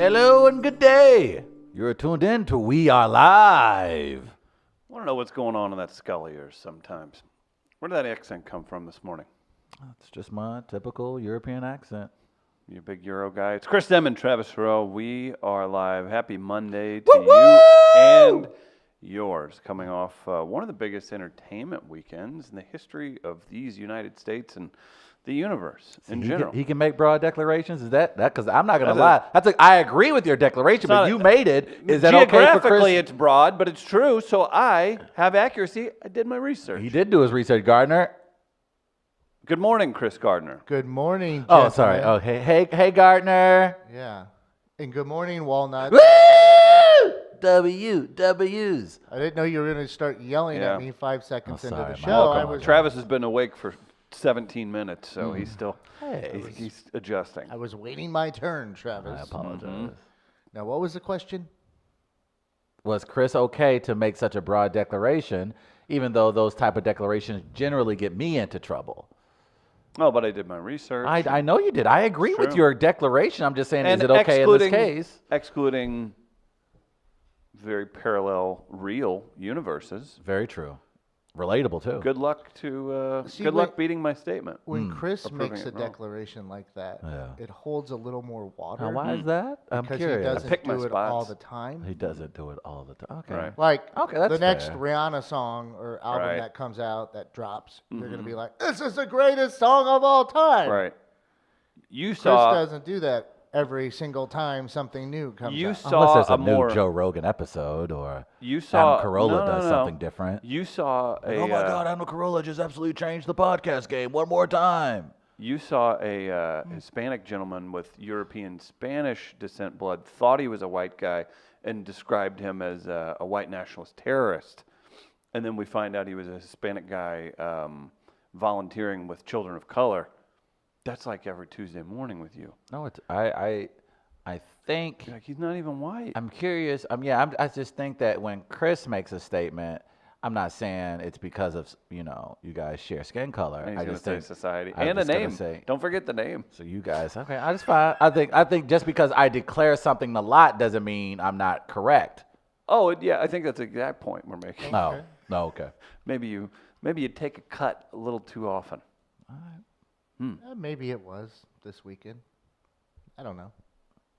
Hello and good day. You're tuned in to We Are Live. I want to know what's going on in that skull of yours sometimes. Where did that accent come from this morning? It's just my typical European accent. You a big Euro guy. It's Chris Dem and Travis Farrell. We are live. Happy Monday to you and yours. Coming off one of the biggest entertainment weekends in the history of these United States and the universe in general. He can make broad declarations. Is that because I'm not going to lie. I agree with your declaration, but you made it. Is that okay for Chris? Geographically, it's broad, but it's true. So I have accuracy. I did my research. He did do his research, Gardner. Good morning, Chris Gardner. Good morning, Oh, gentlemen. sorry. Oh, hey, Gardner. Yeah. And good morning, Walnut. Woo! W's. I didn't know you were going to start yelling Yeah. at me 5 seconds into sorry, the my show. apologies. Travis has been awake for 17 minutes, so he's still Hey. he's adjusting. I was waiting my turn, Travis. I apologize. Now, what was the question? Was Chris okay to make such a broad declaration, even though those type of declarations generally get me into trouble? Oh, but I did my research. I know you did. I agree with True. your declaration. I'm just saying, And is it okay in this case? excluding very parallel real universes. Very true. Relatable too. Good luck to See, good when- luck beating my statement. When Chris Approving makes it a wrong. declaration like that, Yeah. it holds a little more water. Now, why is that? I'm because curious. he doesn't pick my do it all spots. the time. He doesn't do it all the time. Okay. Right. Like Okay, that's the next fair. Rihanna song or album Right. that comes out that drops, they're going to be like, "This is the greatest song of all time." Right. You Chris saw doesn't do that every single time something new comes you out. saw Unless there's a more new Joe Rogan episode or you saw Adam Carolla no, does no. something different. You saw a Oh my God, Adam Carolla just absolutely changed the podcast game one more time. You saw a Hispanic gentleman with European Spanish descent blood, thought he was a white guy, and described him as a white nationalist terrorist. And then we find out he was a Hispanic guy volunteering with children of color. That's like every Tuesday morning with you. No, it's I think You're like, he's not even white. I'm curious. I just think that when Chris makes a statement, I'm not saying it's because of you guys share skin color. And he's I going to just say think society. I'm And a just gonna name. say- Don't forget the name. So you guys, okay, I just fine. I think just because I declare something a lot doesn't mean I'm not correct. Oh, yeah, I think that's the exact point we're making. No, no, okay. Maybe you take a cut a little too often. Maybe it was this weekend. I don't know.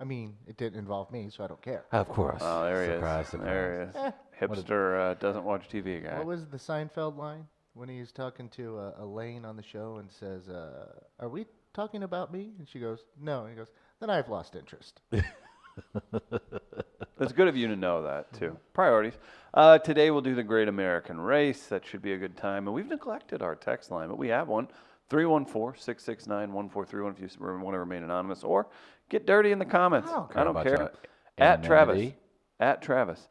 I mean, it didn't involve me, so I don't care. Of course. Oh, there he Surprise, is. surprise. There he is. Hipster doesn't watch TV guy. What was the Seinfeld line when he was talking to Elaine on the show and says, "Are we talking about me?" And she goes, "No." And he goes, "Then I've lost interest." It's good of you to know that, too. Priorities. Today we'll do the Great American Race. That should be a good time. And we've neglected our text line, but we have one. 314-669-1431 if you want to remain anonymous. Or get dirty in the comments. I don't about care. your At Travis. anonymity. At Travis.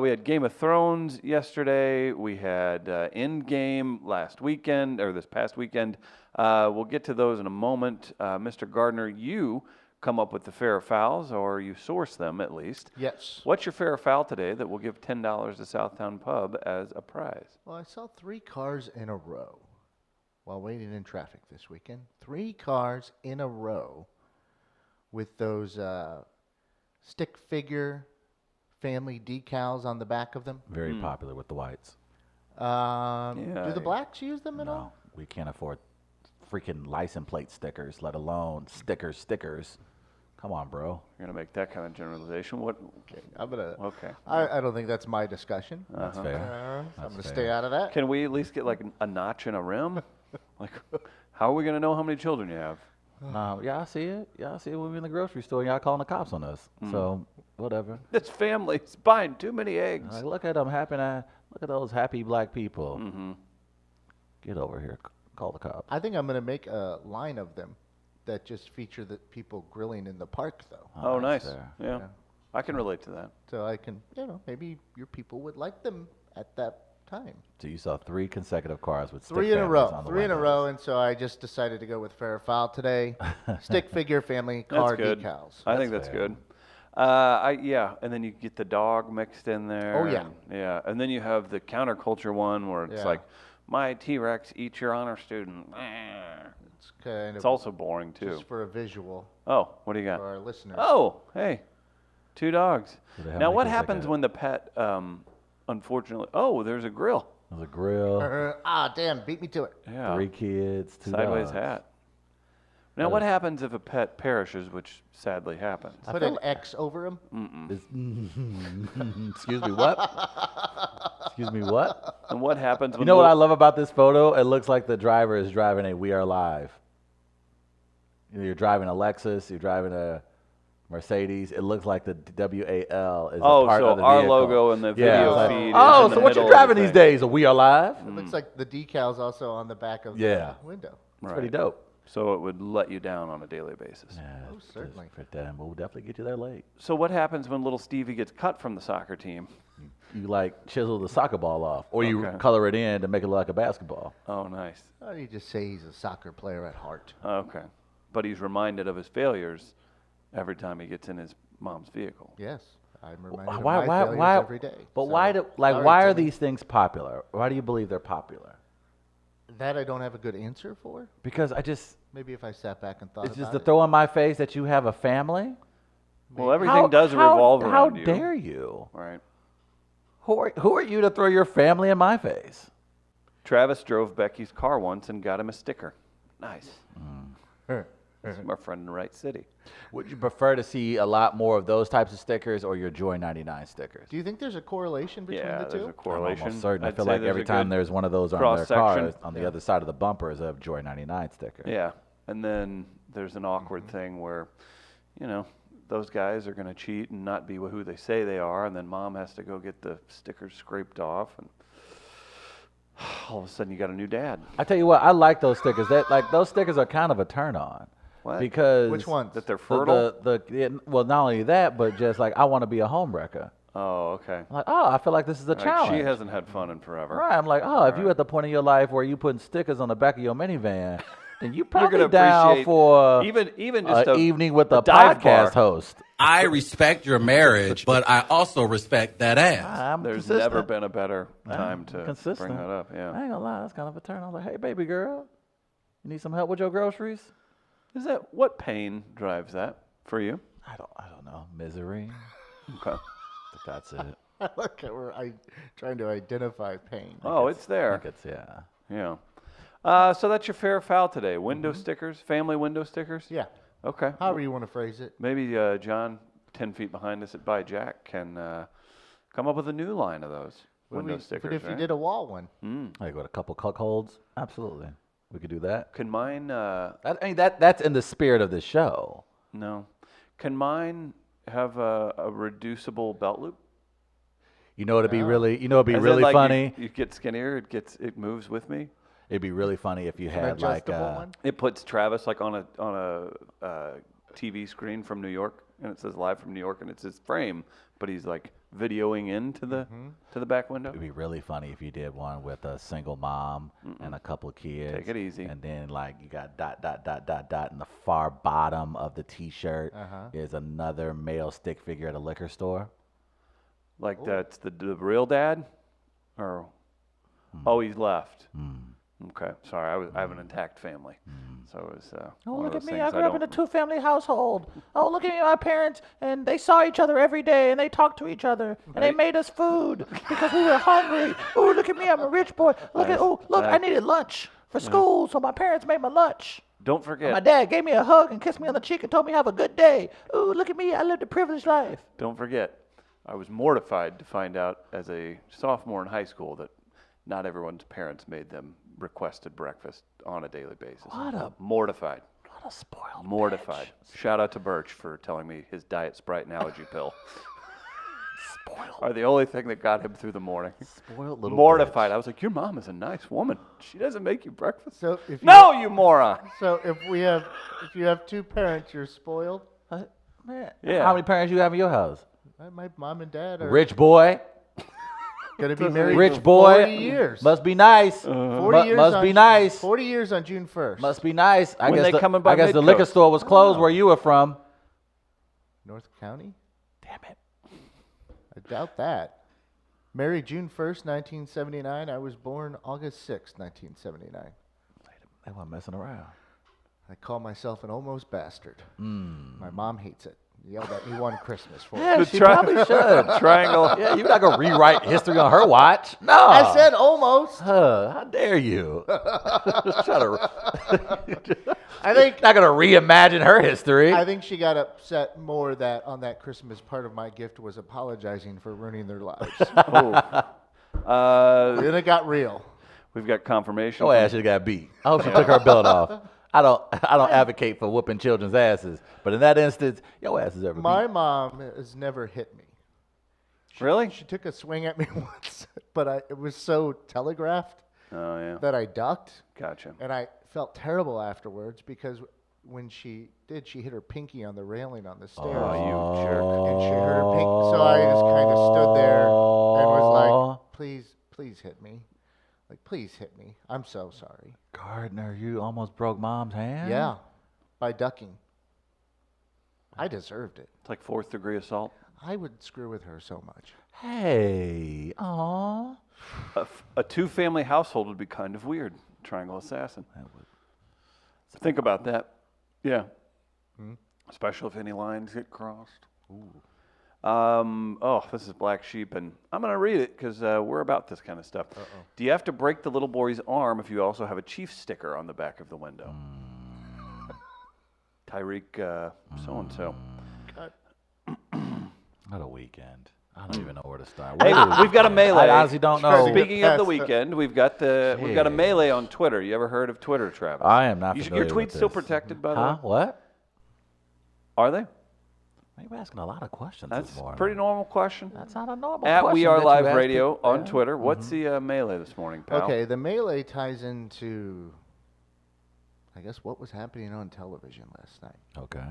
We had Game of Thrones yesterday. We had Endgame this past weekend. We'll get to those in a moment. Mr. Gardner, you come up with the fair fouls, or you source them at least. Yes. What's your fair foul today that will give $10 to Southtown Pub as a prize? Well, I saw 3 cars in a row while waiting in traffic this weekend. 3 cars in a row with those stick figure family decals on the back of them. Very popular with the whites. Do the blacks use them at No, all? we can't afford freaking license plate stickers, let alone stickers. Come on, bro. You're going to make that kind of generalization? What? I'm gonna. Okay. I don't think that's my discussion. That's fair. I'm That's gonna fair. stay out of that. Can we at least get like a notch and a rim? Like, how are we going to know how many children you have? Y'all see it. Y'all see it when we're in the grocery store. Y'all calling the cops on us. So whatever. This family's buying too many eggs. Like, look at them look at those happy black people. Get over here. Call the cops. I think I'm gonna make a line of them that just feature the people grilling in the park, though. Oh, nice. that's fair. Yeah. I can relate to that. So I can, maybe your people would like them at that time. So you saw 3 consecutive cars with stick 3 in a families row. on the 3 in a windows. row, and so I just decided to go with fair or foul today. Stick figure family car That's good. decals. I think That's that's fair. good. And then you get the dog mixed in there. Oh, yeah. Yeah, and then you have the counterculture one where it's Yeah. like, my T-Rex eats your honor student. It's kind It's of also boring too. just for a visual Oh, what do you got? for our listeners. Oh, hey, 2 dogs. So how Now, many what kids they happens got? when the pet, unfortunately, oh, there's a grill. There's a grill, Damn, beat me to it. Yeah. 3 kids, 2 Sideways dogs. hat. Now, what happens if a pet perishes, which sadly happens? Put an X over him. Excuse me, what? Excuse me, what? And what happens when You know what I love about this photo? It looks like the driver is driving a We Are Live. You're driving a Lexus, you're driving a Mercedes. It looks like the WAL is a part so of the our vehicle. logo in the video it's feed is oh, in the so what you middle of driving the these thing. days? A We Are Live? It looks like the decal's also on the back of Yeah. the window. It's pretty dope. So it would let you down on a daily basis. Yeah, certainly. For them, we'll definitely get you there late. So what happens when little Stevie gets cut from the soccer team? You like chisel the soccer ball off, or you Okay. color it in to make it look like a basketball. Oh, nice. Or you just say he's a soccer player at heart. Okay. But he's reminded of his failures every time he gets in his mom's vehicle. Yes, I'm reminded of Why? my failures Why? every day. But So, why do sorry, why are Timmy. these things popular? Why do you believe they're popular? That I don't have a good answer for. Because I just Maybe if I sat back and thought it's just about to throw in my face that you have a family. Well, everything does how, revolve how around you. dare you? Right. Who are you to throw your family in my face? Travis drove Becky's car once and got him a sticker. Nice. it. This is my friend in the right city. Would you prefer to see a lot more of those types of stickers or your Joy 99 stickers? Do you think there's a correlation between Yeah, the there's two? a correlation. I'm almost certain. I I'd feel say like there's every a time good there's one of those on their cross-section. cars, on the other side of the bumper is a Joy 99 sticker. Yeah. And then there's an awkward thing where, you know, those guys are going to cheat and not be who they say they are, and then mom has to go get the stickers scraped off, and all of a sudden you got a new dad. I tell you what, I like those stickers. Those stickers are kind of a turn on. What? Because Which ones? That they're fertile? Well, not only that, but just like I want to be a home wrecker. Oh, okay. I'm like, oh, I feel like this is a Like, challenge. she hasn't had fun in forever. Right. I'm like, oh, if you at the point in your life where you putting stickers on the back of your minivan, then you You're probably gonna down appreciate for even just an a evening with a a dive bar. podcast host. I respect your marriage, but I also respect that ass. I'm There's consistent. never been a better time to consistent. bring that up. I Yeah. ain't gonna lie, that's kind of a turn. I was like, hey, baby girl, you need some help with your groceries? Is that what pain drives that for you? I don't know. Misery. Okay. I think that's it. Look, we're trying to identify pain. Oh, it's I there. think it's yeah. Yeah. So that's your fair foul today. Window stickers, family window stickers. Yeah, Okay. however you want to phrase it. Maybe John, 10 feet behind us at By Jack, can come up with a new line of those window stickers. But if you right? did a wall one, Like with a couple cuckolds, absolutely, we could do that. Can mine? That's in the spirit of the show. No. Can mine have a reducible belt loop? You know, it'd be No. really, it'd be As in, really like, funny. You get skinnier. It moves with me. It'd be really funny if you an had like adjustable one. It puts Travis like on a TV screen from New York, and it says live from New York, and it's his frame, but he's like videoing into the to the back window. It'd be really funny if you did one with a single mom and a couple of kids. Take it easy. And then like you got ... in the far bottom of the T-shirt is another male stick figure at a liquor store. Like that's the real dad, or oh, he's left. Okay, sorry, I have an intact family, so it was. Oh, one of look at those me. things I grew up in a don't- two-family household. Oh, look at me, my parents, and they saw each other every day, and they talked to each other, and they Right. made us food because we were hungry. Oh, look at me, I'm a rich boy. Look Nice. look, I Nice. needed lunch for school, so my parents made my lunch. Don't And forget. my dad gave me a hug and kissed me on the cheek and told me have a good day. Oh, look at me, I lived a privileged life. Don't forget. I was mortified to find out as a sophomore in high school that not everyone's parents made them requested breakfast on a daily basis. What a- mortified. What a spoiled Mortified. bitch. Shout out to Birch for telling me his Diet Sprite and allergy pill Spoiled, are the only thing that got him through the morning. spoiled little Mortified. bitch. I was like, your mom is a nice woman. She doesn't make you breakfast. So if you, No, you moron. So if you have two parents, you're spoiled. Man, Yeah. how many parents you have in your house? My mom and dad are Rich boy. gonna be married Rich for boy. 40 years. Must be nice. 40 years must on, be nice. 40 years on June 1st. Must be nice. I When guess they the, coming by I guess the liquor Midcoast? store was closed where you were from. North County? Damn it. I doubt that. Married June 1st, 1979. I was born August 6th, 1979. They weren't messing around. I call myself an almost bastard. My mom hates it. yelled at me one Christmas for Yeah, it. she probably should. Triangle. Yeah, you're not gonna rewrite history on her watch. No. I said almost. How dare you? Just try to. I think Not gonna reimagine her history. I think she got upset more that on that Christmas part of my gift was apologizing for ruining their lives. Then it got real. We've got confirmation. Your ass should have got beat. I hope she took her belt off. I don't advocate for whooping children's asses, but in that instance, your ass is ever My beat. mom has never hit me. Really? She took a swing at me once, but it was so telegraphed Oh, yeah. that I ducked, Gotcha. and I felt terrible afterwards because when she did, she hit her pinky on the railing on the stairs. Oh, you jerk. And she hurt her pinky, so I just kind of stood there and was like, please hit me. Like, please hit me. I'm so sorry. Gardner, you almost broke mom's hand? Yeah, by ducking. I deserved it. It's like 4th degree assault. I would screw with her so much. Hey. Aw. A 2-family household would be kind of weird. Triangle assassin. That would. Think about that. Yeah. Especially if any lines get crossed. This is Black Sheep, and I'm going to read it because we're about this kind of stuff. Do you have to break the little boy's arm if you also have a Chiefs sticker on the back of the window? Tyreek so-and-so. What a weekend. I don't even know where to start. Hey, we've got a melee. I honestly don't know. Speaking of the weekend, we've got a melee on Twitter. You ever heard of Twitter, Travis? I am not Your familiar tweets with still this. protected, by the Huh? way? What? Are they? You're asking a lot of questions That's this morning. a pretty normal question. That's not a normal At question. We Are that you Live ask Radio people. on Yeah. Twitter. What's the melee this morning, pal? Okay, the melee ties into, I guess, what was happening on television last night. Okay.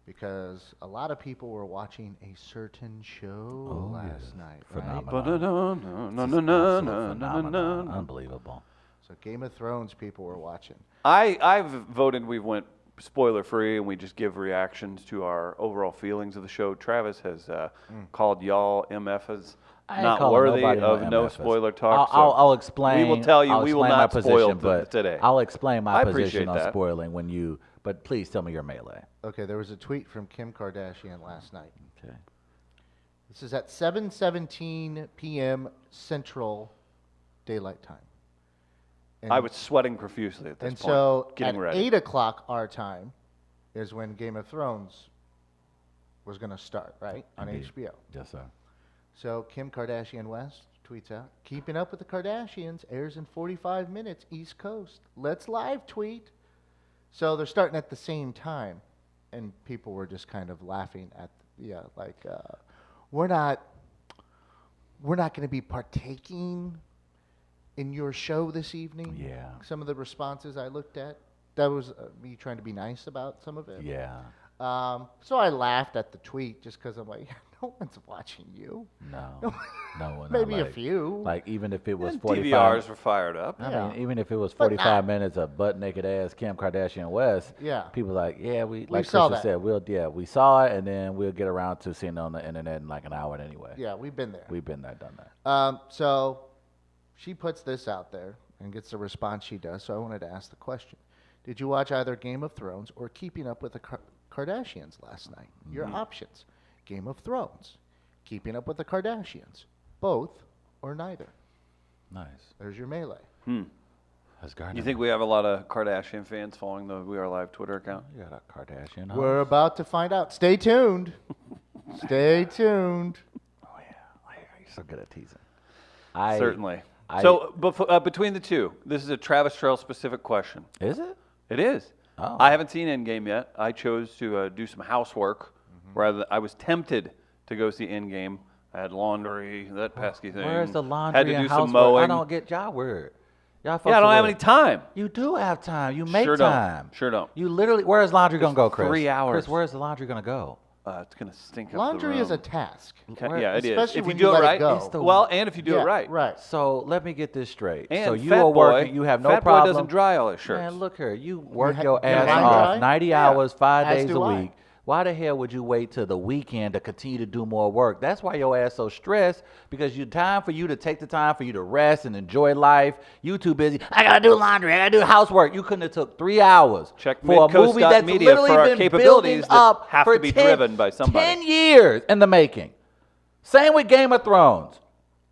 Because a lot of people were watching a certain show last night, right? Phenomenon. Unbelievable. So Game of Thrones people were watching. I've voted we went spoiler free and we just give reactions to our overall feelings of the show. Travis has called y'all MFs I ain't not calling worthy nobody of no MFs. spoiler talk. I'll explain. We will tell you I'll we will explain my not spoil position, but today. I'll explain my I position appreciate on that. spoiling when you. But please tell me your melee. Okay, there was a tweet from Kim Kardashian last night. Okay. This is at 7:17 p.m. Central Daylight Time. And, I was sweating profusely at this and point. so getting at ready. 8 o'clock our time is when Game of Thrones was going to start, right, on Indeed. HBO. Yes, sir. So Kim Kardashian West tweets out, "Keeping Up with the Kardashians airs in 45 minutes East Coast. Let's live tweet." So they're starting at the same time, and people were just kind of laughing at, we're not going to be partaking in your show this evening. Yeah. Some of the responses I looked at, that was me trying to be nice about some of it. Yeah. So I laughed at the tweet just because I'm like, no one's watching you. No. No one. Maybe like, a few. Like even if it was And 45. DVRs were fired up. I Yeah. mean, even if it was But 45 minutes of butt naked ass Kim Kardashian West, Yeah. people like, yeah, we like saw Christian that. said, we saw it, and then we'll get around to seeing it on the internet in like an hour anyway. Yeah, we've been there. We've been there, done that. So she puts this out there and gets the response she does. So I wanted to ask the question. Did you watch either Game of Thrones or Keeping Up with the Kardashians last night? Your options. Game of Thrones, Keeping Up with the Kardashians, both or neither. Nice. There's your melee. That's Gardner. You think we have a lot of Kardashian fans following the We Are Live Twitter account? You got a Kardashian? Huh? We're about to find out. Stay tuned. Stay tuned. Oh yeah, you're so good at teasing. I Certainly. I- So between the two, this is a Travis Trail specific question. Is it? It is. Oh. I haven't seen Endgame yet. I chose to do some housework. Rather than, I was tempted to go see Endgame. I had laundry, that pesky thing. Where's the laundry Had to and do some housework? mowing. I don't get y'all word. Y'all folks Yeah, I don't are have weird. any time. You do have time. You make Sure don't. time. Sure don't. You literally. Where's laundry gonna go, Chris? 3 hours. Chris, where's the laundry gonna go? It's gonna stink up Laundry the is a room. task. Yeah, it is. especially If you when do you it let it right. go. It's the- Well, and if you do Yeah, it right. Right. So let me get this straight. And so you Fat are working. Boy, You have no Fat problem. Boy doesn't dry all his shirts. Man, look here. You work ha- your you ass line off dry? 90 Yeah. hours, 5 As days do a I. week. Why the hell would you wait till the weekend to continue to do more work? That's why your ass so stressed, because you time for you to take the time for you to rest and enjoy life. You too busy. I gotta do laundry. I gotta do housework. You couldn't have took 3 hours Check for a movie that's midcoast.media literally for our been capabilities building that up have for to be driven by somebody. 10 years in the making. Same with Game of Thrones.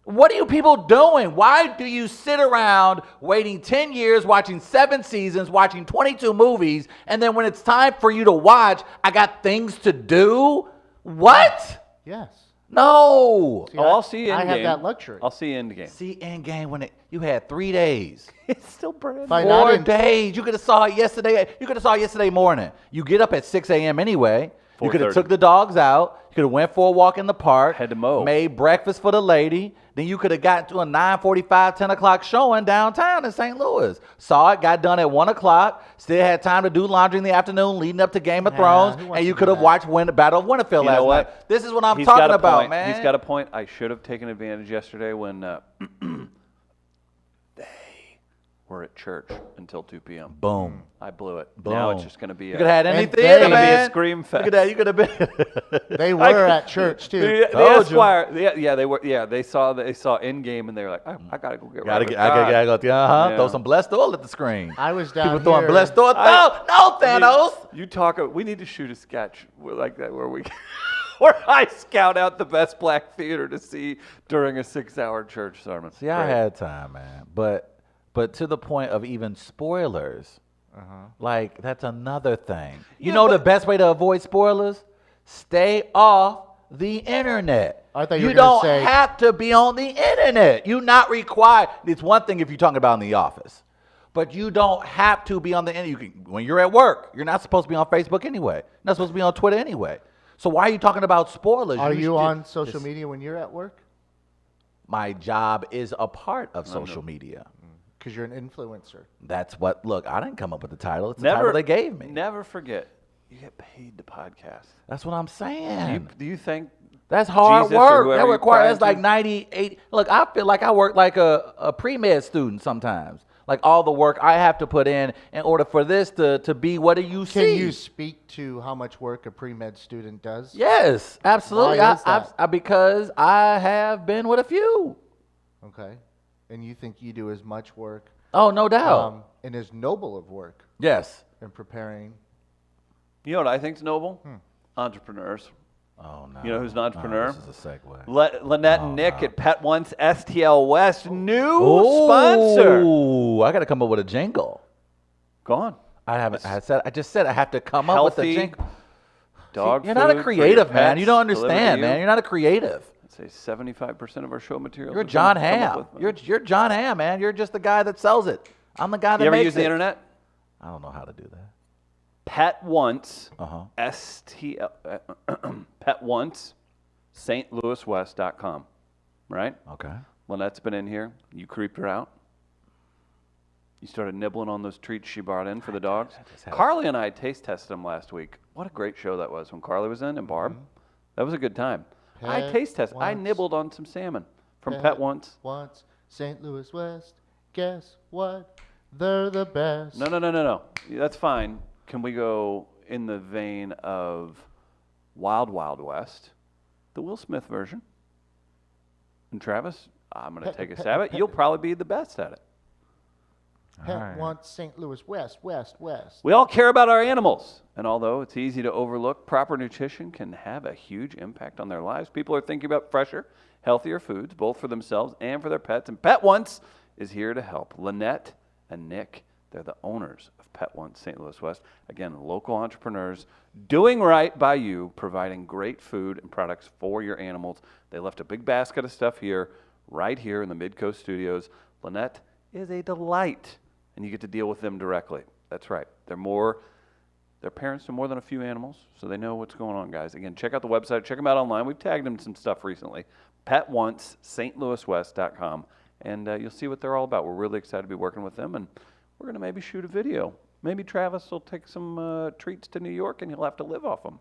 What are you people doing? Why do you sit around waiting 10 years, watching 7 seasons, watching 22 movies, and then when it's time for you to watch, I got things to do? What? Yes. No. See, I'll see Endgame. I have that luxury. I'll see Endgame. See, Endgame when you had 3 days. It's still brand Fine, new. I 4 didn't- days. You could have saw it yesterday. You could have saw it yesterday morning. You get up at 6 a.m. anyway. You could have 4:30. took the dogs out. You could have went for a walk in the park. Had to mow. Made breakfast for the lady. Then you could have got to a 9:45, 10 o'clock showing downtown in St. Louis. Saw it, got done at 1 o'clock. Still had time to do laundry in the afternoon leading up to Game of Nah, Thrones. who wants And you to could do have that? watched Battle of Winterfell You last know what? night. This is what I'm He's got talking a about, point. man. He's got a point. I should have taken advantage yesterday when they were at church until 2 p.m. Boom. I blew it. Boom. Now it's just going to be You could have had any And theater, they- gonna be a man. scream fest. Look at that. You could have been. They were at church too. The Told you. Esquire, they were. Yeah, they saw Endgame and they were like, I gotta go get right with I God. gotta go. Yeah. Throw some blessed oil at the screen. I was down People throwing here. blessed oil. No, Thanos. You talk. We need to shoot a sketch like that where we, where I scout out the best black theater to see during a 6-hour church sermon. See, I Great. had time, man. But to the point of even spoilers, like that's another thing. You Yeah, know the but- best way to avoid spoilers? Stay off the internet. I thought you were you gonna don't say- have to be on the internet. You're not required. It's one thing if you're talking about in the office, but you don't have to be on the internet. You can, when you're at work, you're not supposed to be on Facebook anyway. You're not supposed to be on Twitter anyway. So why are you talking about spoilers? Are you should- on social this- media when you're at work? My job is a part of social media. Because you're an influencer. That's what. Look, I didn't come up with the title. It's the title they gave me. Never forget, you get paid to podcast. That's what I'm saying. Do you think That's hard Jesus or work. whoever That you requires cry like to? 98. Look, I feel like I work like a pre-med student sometimes. Like all the work I have to put in order for this to be what do you Can see? you speak to how much work a pre-med student does? Yes, absolutely. Why is that? Because I have been with a few. Okay. And you think you do as much work Oh, no doubt. and as noble of work Yes. in preparing? you know what I think's noble? Entrepreneurs. Oh no. You know who's an entrepreneur? This is a segue. Lynette and Nick at Pet Once STL West, new Ooh, sponsor. I got to come up with a jingle. Go on. I haven't. I just said I have to come up with a Healthy jingle. dog You're not a food for your creative, man. pets You don't delivered to understand, you. man. You're not a creative. I'd say 75% of our show materials. You're have been John come up Hamm. with- You're John Hamm, man. You're just the guy that sells it. I'm the guy that You ever makes use the it. internet? I don't know how to do that. Pet Once, Uh-huh. STL, Pet Once, stlouiswest.com, right? Okay. Lynette's been in here. You creeped her out. You started nibbling on those treats she brought in for the dogs. just had- Carly and I taste tested them last week. What a great show that was when Carly was in and Barb. That was a good time. I Pet taste tested. I Once. nibbled on some salmon from Pet Once. Once, St. Louis West. Guess what? They're the best. No. That's fine. Can we go in the vein of Wild Wild West, the Will Smith version? And Travis, I'm going to take a stab at it. You'll probably be the best at it. Pet Alright. Once, St. Louis West. We all care about our animals. And although it's easy to overlook, proper nutrition can have a huge impact on their lives. People are thinking about fresher, healthier foods, both for themselves and for their pets. And Pet Once is here to help. Lynette and Nick, they're the owners of Pet Once St. Louis West. Again, local entrepreneurs doing right by you, providing great food and products for your animals. They left a big basket of stuff here, right here in the Midcoast Studios. Lynette is a delight, and you get to deal with them directly. That's right. They're parents to more than a few animals, so they know what's going on, guys. Again, check out the website. Check them out online. We've tagged them in some stuff recently. PetOnce, stlouiswest.com, and you'll see what they're all about. We're really excited to be working with them, and we're going to maybe shoot a video. Maybe Travis will take some treats to New York, and he'll have to live off them.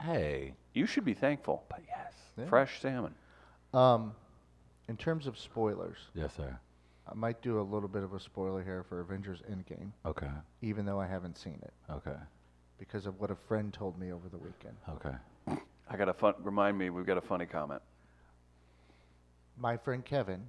Hey. You should be thankful. But yes. Yeah. Fresh salmon. In terms of spoilers, Yes, sir. I might do a little bit of a spoiler here for Avengers Endgame, Okay. even though I haven't seen it. Okay. because of what a friend told me over the weekend. Okay. I got a remind me, we've got a funny comment. My friend Kevin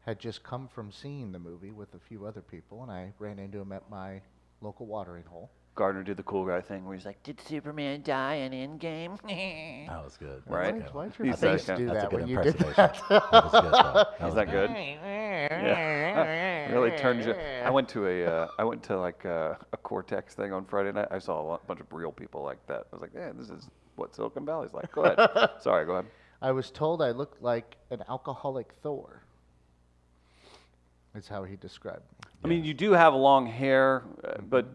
had just come from seeing the movie with a few other people, and I ran into him at my local watering hole. Gardner did the cool guy thing where he's like, "Did Superman die in Endgame?" That was good. Right? Why'd your He's face like, do That's a that good when you did impersonation. that? That was good, though. Is that good? Yeah. Really turns you. I went to a Cortex thing on Friday night. I saw a bunch of real people like that. I was like, "Yeah, this is what Silicon Valley's like." Go ahead. Sorry, go ahead. I was told I looked like an alcoholic Thor. Is how he described me. I mean, you do have long hair, but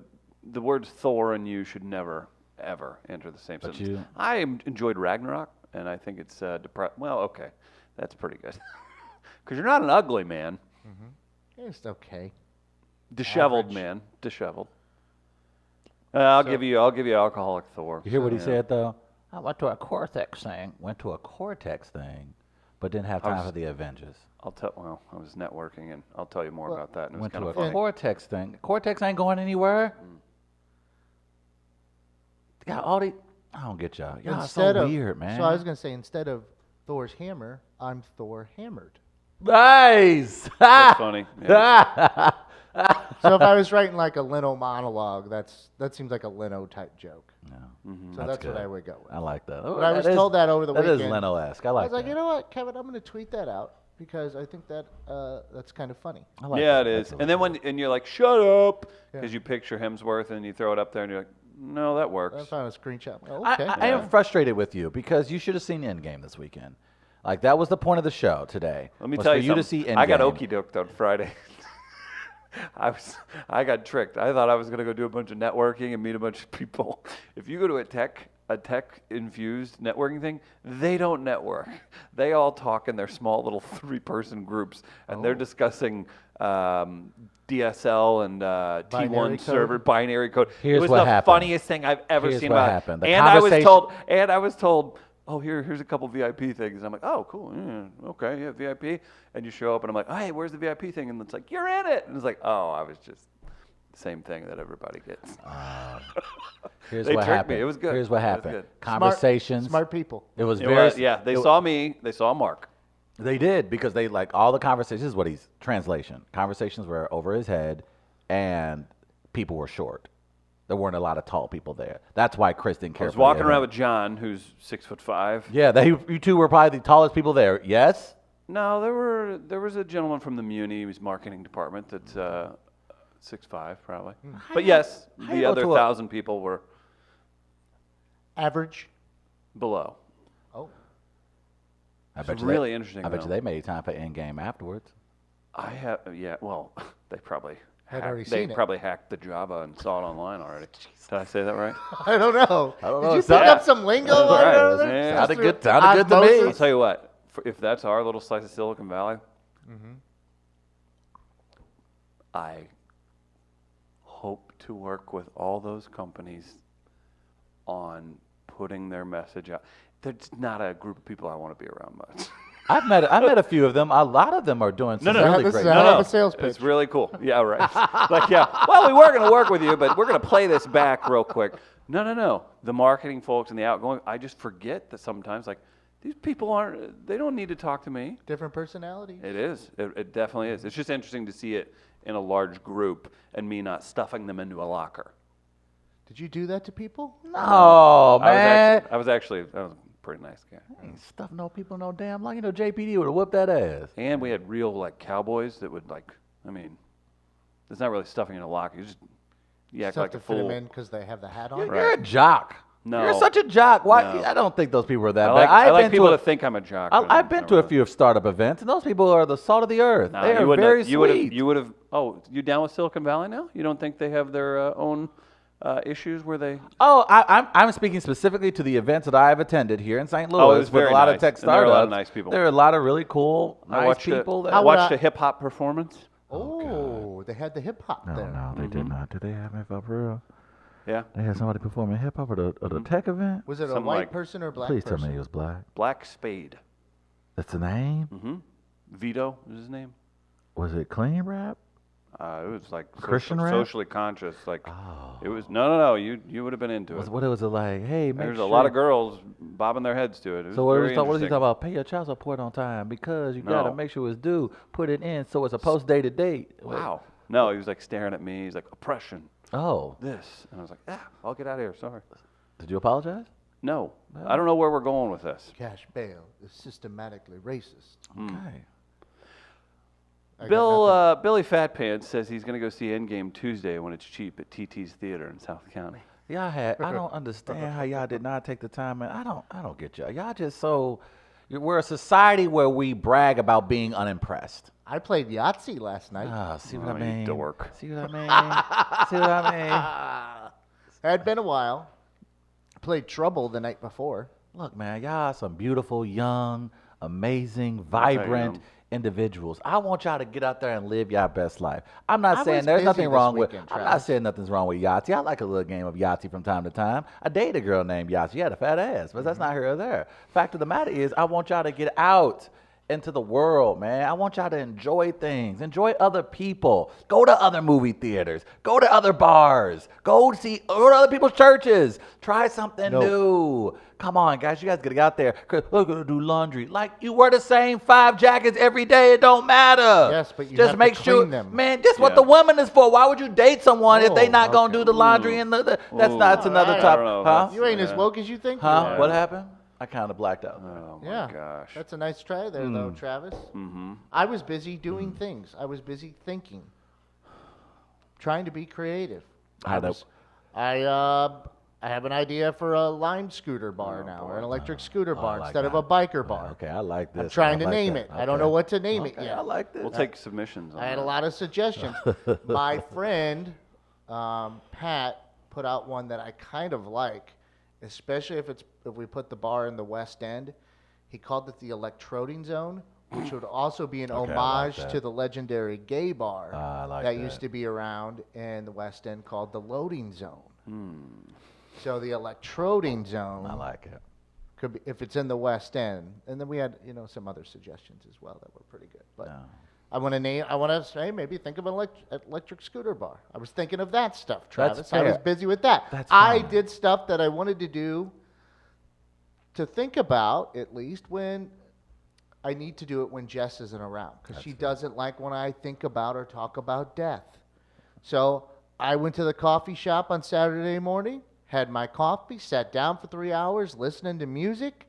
the words Thor and you should never, ever enter the same sentence. I enjoyed Ragnarok, and I think it's well, okay, that's pretty good. Because you're not an ugly man. It's okay. Disheveled Average. man. Disheveled. I'll give you alcoholic Thor. You hear what he said, though? I went to a Cortex thing. But didn't have time for the Avengers. Well, I was networking, and I'll tell you more about that. And it was Went kind to a of funny. Cortex thing. Cortex ain't going anywhere. Got all the. I don't get y'all. Y'all are so weird, man. So I was gonna say, instead of Thor's hammer, I'm Thor hammered. Nice. That's funny. Yeah. So if I was writing like a Leno monologue, that seems like a Leno type joke. No. So that's what I would go with. I like that. But I was told that over the weekend. That is Leno-esque. I I like was like, that. you know what, Kevin, I'm going to tweet that out because I think that that's kind of funny. I like Yeah, that. it is. That's And then and you're like, "Shut up," because Yeah. you picture Hemsworth and you throw it up there and you're like, "No, that I works." found a screenshot. Oh, I, okay. I am frustrated with you because you should have seen Endgame this weekend. Like, that was the point of the show today. Let me was tell for you you to something. see Endgame. I got okey doked on Friday. I got tricked. I thought I was going to go do a bunch of networking and meet a bunch of people. If you go to a tech infused networking thing, they don't network. They all talk in their small little 3-person groups, and they're discussing DSL and T1 server binary code. Here's it was what the happened. funniest thing I've ever Here's seen what about happened. it. The And conversation- I was told, "Oh, here's a couple VIP things." I'm like, "Oh, cool. Yeah, okay, yeah, VIP." And you show up, and I'm like, "Oh, hey, where's the VIP thing?" And it's like, "You're in it." And it's like, "Oh, I was just the same thing that everybody gets." Here's They what tricked happened. me. It was good. Here's what It was happened. good. Conversations. Smart people. It was You know very. what? Yeah, they saw me. They saw Mark. They did because they like all the conversations. This is what he's translation. Conversations were over his head, and people were short. There weren't a lot of tall people there. That's why Chris didn't I care. was for the walking around event. with John, who's 6'5". Yeah, you two were probably the tallest people there. Yes. No, there was a gentleman from the Muni's marketing department that's 6'5", probably. But yes, how the you go other to a- 1,000 people were Average. below. Oh. I It's bet you really they, interesting, I bet you though. they made time for Endgame afterwards. Well, they probably Had hacked- already they seen it. probably hacked the Java and saw it online already. Did I say that right? I don't know. I don't Did know. you It's pick not- up some lingo? That's on right. over there? Yeah. Just Sounded through good- sounded good to me. I'll osmosis? tell you what. If that's our little slice of Silicon Valley, I hope to work with all those companies on putting their message out. There's not a group of people I want to be around much. I met a few of them. A lot of them are doing some No, really this great. is a hell of a sales pitch. It's really cool. Yeah, right. Like, yeah. Well, we were going to work with you, but we're going to play this back real quick. No. The marketing folks and the outgoing, I just forget that sometimes, like, these people they don't need to talk to me. Different personalities. It is. It definitely is. It's just interesting to see it in a large group and me not stuffing them into a locker. Did you do that to people? No, man. I was a pretty nice guy. Ain't stuff no people no damn long. You know, JPD would have whooped that ass. And we had real, like, cowboys that would, like, it's not really stuffing in a locker. You act Stuff like to a fit them fool. in because they have the hat on. You're a jock. No. You're such a jock. Why? No. I don't think those people were that I bad. like, I've I like been people to to think I'm a jock. I've been to a few of startup events, and those people are the salt of the earth. No, they you are very sweet. You would have. Oh, you down with Silicon Valley now? You don't think they have their own issues where they? Oh, I'm speaking specifically to the events that I have attended here in St. Louis Oh, it was with very a lot nice. of tech And startups. there are a lot of nice people. There are a lot of really cool, I nice watched people. I watched a hip hop performance. Oh, they had the hip hop there. No, they did not. Did they have hip hop for real? Yeah, They had somebody performing hip hop at a tech event. Was it a Something white like- person or a black Please person? tell me he was black. Black Spade. That's the name. Vito is his name. Was it clean rap? It was like Christian rap? socially conscious. Like it was no. You would have been into it. What was it like? Hey, make There's sure a lot of girls bobbing their heads to it. It was So what very is he interesting. talking about? Pay your child support on time because you gotta No. make sure it's due. Put it in so it's a post-dated date. Wow. No, he was like staring at me. He's like, oppression, Oh, this. And I was like, I'll get out of here. Sorry. did you apologize? No. I don't know where we're going with this. Cash bail is systematically racist. Okay. I got nothing. Billy Fat Pants says he's going to go see Endgame Tuesday when it's cheap at TT's Theater in South County. I don't understand how y'all did not take the time, and I don't get y'all. Y'all just we're a society where we brag about being unimpressed. I played Yahtzee last night. See what Oh, I you mean? dork. See what I mean? See what I mean? Had been a while. Played Trouble the night before. Look, man, y'all some beautiful, young, amazing, I vibrant am. individuals. I want y'all to get out there and live y'all best life. I'm not I saying was there's busy nothing this wrong weekend, with. I'm not Travis. saying nothing's wrong with Yahtzee. I like a little game of Yahtzee from time to time. I dated a girl named Yahtzee. She had a fat ass, but that's not here or there. Fact of the matter is, I want y'all to get out into the world, man. I want y'all to enjoy things, enjoy other people, go to other movie theaters, go to other bars, go to other people's churches, try something new. Come on, guys, you guys gotta get out there. We're gonna do laundry. Like you wear the same 5 jackets every day. It don't matter. Yes, but you just have to make clean sure, them. man. This what Yeah. the woman is for. Why would you date someone if they Oh, not gonna okay. do the laundry and that's that's another Alright. topic, I don't know. huh? You ain't as Yeah. woke as you think. Huh? You are. What happened? I kind of blacked out. Oh, my Yeah. gosh. That's a nice try there, though, Travis. Mm-hmm. I was busy doing things. I was busy thinking, trying to be creative. I know. I have an idea for a lime scooter bar now, or an electric scooter bar like instead of that. a biker bar. Okay, I like this. I'm trying I to like name that. it. I don't Okay. know what to name it Okay, yet. I like this. We'll take submissions on I had a that. lot of suggestions. My friend Pat put out one that I kind of like, especially if we put the bar in the West End. He called it the Electroding Zone, which would also be an Okay, I like homage that. to the legendary gay bar I like that that. used to be around in the West End called the Loading Zone. So the Electroding Zone I like it. could be, if it's in the West End, and then we had some other suggestions as well that were pretty good. But Yeah. I want to say maybe think of an electric scooter bar. I was thinking of that stuff, Travis. I was fair. busy with that. That's I fine. did stuff that I wanted to do to think about at least when I need to do it when Jess isn't around because she doesn't like when I think about or talk about death. So I went to the coffee shop on Saturday morning, had my coffee, sat down for 3 hours listening to music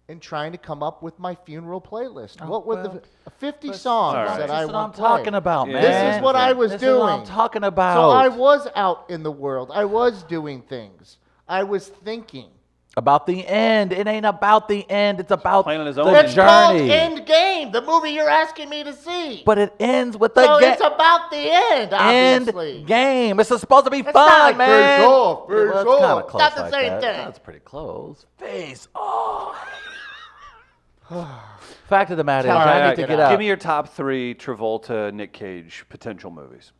and trying to come up with my funeral playlist. What were the 50 songs all right. that This I is what want I'm talking about, Yeah. man. This is what I was This doing. is what I'm talking about. So I was out in the world. I was doing things. I was thinking. About the end. It ain't about the end. It's about Playing on his the own It's game. called journey. End Game, the movie you're asking me to see. But it ends with the So game. it's about the end, obviously. End game. It's supposed to be It's fun, not man. face off, Yeah, well, face it's off. kinda close Not the like same that. thing. That's pretty close. Face off. Fact of the matter is, All I right, need to get get out. out. Give me your top 3 Travolta, Nick Cage potential movies.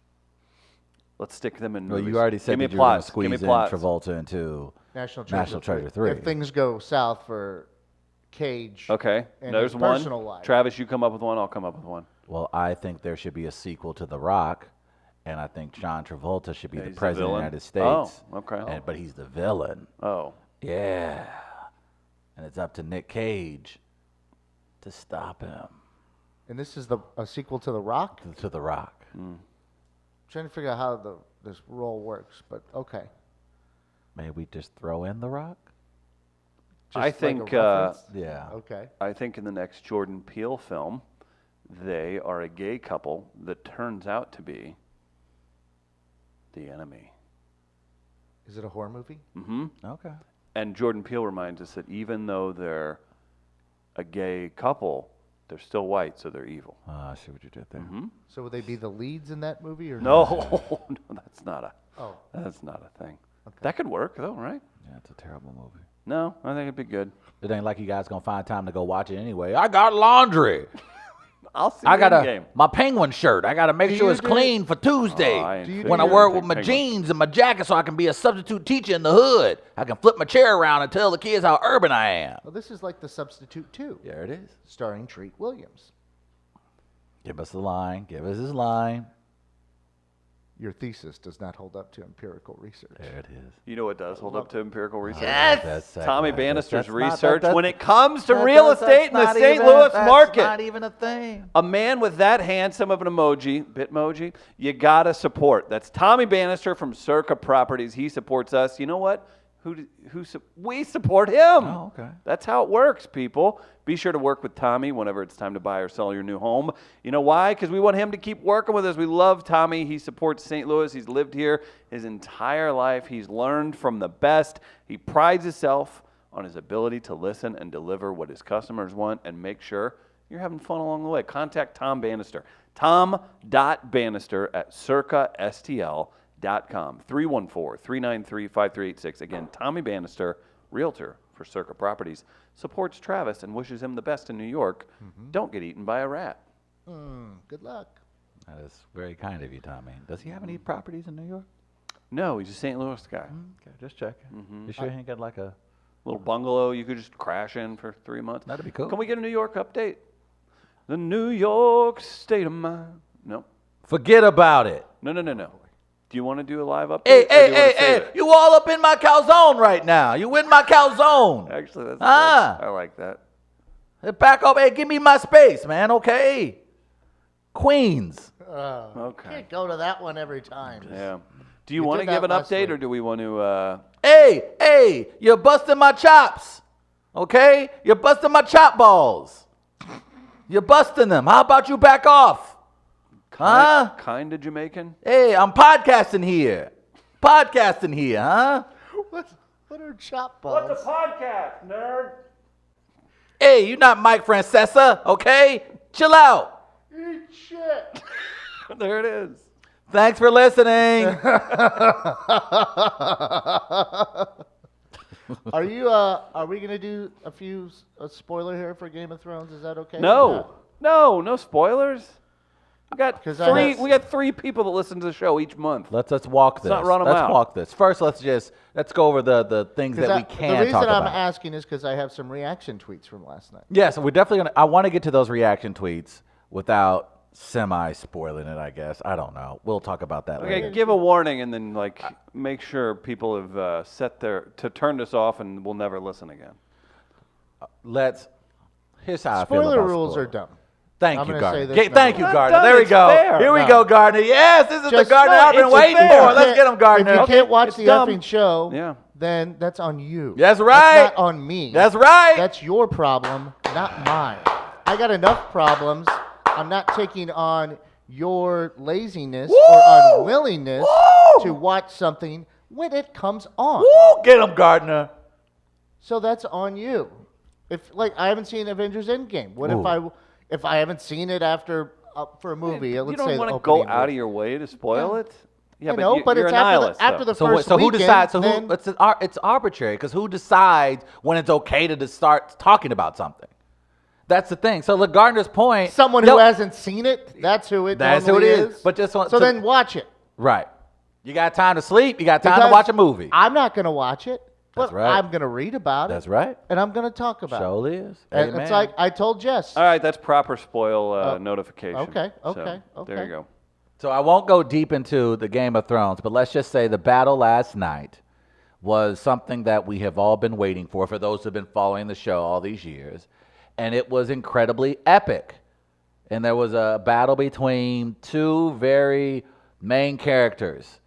Let's stick them in Well, movies. you already said Give me that you were going to plots. Give me squeeze in plots. Travolta into National Treasure, National Treasure 3. If things go south for Cage. Okay, in there's his one. personal life. Travis, you come up with one. I'll come up with one. Well, I think there should be a sequel to The Rock, and I think John Travolta should be Yeah, the he's the president of the villain? United States. Oh, okay. But he's the villain. Oh, Yeah. And it's up to Nick Cage to stop him. And this is a sequel to The Rock. To The Rock. Trying to figure out how this role works, but okay. Maybe we just throw in The Rock? I Just like a think. reference? Yeah. Okay. I think in the next Jordan Peele film, they are a gay couple that turns out to be the enemy. Is it a horror movie? Mm-hmm. Okay. And Jordan Peele reminds us that even though they're a gay couple, they're still white, so they're evil. I see what you did there. So would they be the leads in that movie, or No, no, that's not Oh, a thing. That could work though, right? Yeah, it's a terrible movie. No, I think it'd be good. It ain't like you guys gonna find time to go watch it anyway. I got laundry. I'll see. I got game. my penguin shirt. I gotta make Do sure you it's do- clean for Tuesday. Oh, I ain't Do you fit when I do in wear it with with my penguins. jeans and my jacket so I can be a substitute teacher in the hood. I can flip my chair around and tell the kids how urban I am. well, this is like The Substitute 2, There it is. starring Treat Williams. Give us the line. Give us his line. your thesis does not hold up to empirical research. There it is. You know what does hold up to empirical research? That's Tommy Bannister's that's not- research that's- when it comes to that's- real that's estate in the not St. even- Louis that's market. not even a thing. A man with that handsome of an emoji, Bitmoji, you gotta support. That's Tommy Bannister from Circa Properties. He supports us. You know what? We support him. Oh, okay. That's how it works, people. Be sure to work with Tommy whenever it's time to buy or sell your new home. You know why? Because we want him to keep working with us. We love Tommy. He supports St. Louis. He's lived here his entire life. He's learned from the best. He prides himself on his ability to listen and deliver what his customers want and make sure you're having fun along the way. Contact Tom Bannister. Tom.Bannister@circastl.com. 314-393-5386. Again, Tommy Bannister, realtor for Circa Properties, supports Travis and wishes him the best in New York. Don't get eaten by a rat. Good luck. That is very kind of you, Tommy. Does he have any properties in New York? No, he's a St. Louis guy. Okay, just checking. You sure he ain't got like a... Little bungalow you could just crash in for 3 months. That'd be cool. Can we get a New York update? The New York state of mind. No. Forget about it. No. Do you want to do a live update? Hey, or do hey, you wanna hey, save hey! it? You all up in my calzone right now. You in my calzone. Actually, that's Ah. good. I like that. Hey, back up. Hey, give me my space, man. Okay. Queens. Okay. Can't go to that one every time. Yeah. Do you We want to did give that an last update, week. or do we want to? Hey, you're busting my chops. Okay? You're busting my chop balls. You're busting them. How about you back off? Huh? Kind of Jamaican. Hey, I'm podcasting here. Huh? What are chop balls? podcast, nerd? Hey, you're not Mike Francesa, okay? Chill out. Eat shit. There it is. Thanks for listening. Are we gonna do a spoiler here for Game of Thrones? Is that okay? No spoilers. We got 'Cause I three. have- We got 3 people that listen to the show each month. Let's walk this. not run 'em let's out. walk this. First, let's go over the things that we can The reason talk I'm about. asking is because I have some reaction tweets from last night. Yes, we're definitely gonna. I want to get to those reaction tweets without semi-spoiling it. I guess I don't know. We'll talk about that Okay, later. give a warning and then make sure people have set to turn this off and will never listen again. Here's how I feel Spoiler about rules spoilers. are dumb. Thank I'm you, gonna Gardner. say this Thank you, now. Gardner. Not There done, we it's go. fair. Here we No. go, Gardner. Yes, this is the Just- Gardner no, I've been it's waiting fair. for. Let's get him, Gardner. If you can't watch It's the dumb. effing show, Yeah. then that's on you. That's right. That's not on me. That's right. That's your problem, not mine. I got enough problems. I'm not taking on your laziness Woo! or unwillingness Woo! to watch something when it comes on. Woo, get him, Gardner. So that's on you. If I haven't seen Avengers Endgame. What Ooh. if I haven't seen it after for a movie? You Let's don't say want the to go opening out of movie. your way to spoil it. Yeah, I know, you, but you're it's a after nihilist, after the So, first who weekend, decides? So then- who? It's arbitrary because who decides when it's okay to start talking about something? That's the thing. So, look, Gardner's point. someone Yo- who hasn't seen it. That's who it. That's who it normally is. But just so then watch it. right. You got time to sleep. You got time to Because watch a movie. I'm not going to watch it, but That's right. I'm going to read about That's it. right. And I'm going to talk about it. Surely is. And Amen. it's like I told Jess. All right, that's proper spoil notification. okay, So, okay, There okay. you go. So I won't go deep into the Game of Thrones, but let's just say the battle last night was something that we have all been waiting for those who have been following the show all these years. And it was incredibly epic. And there was a battle between 2 very main characters.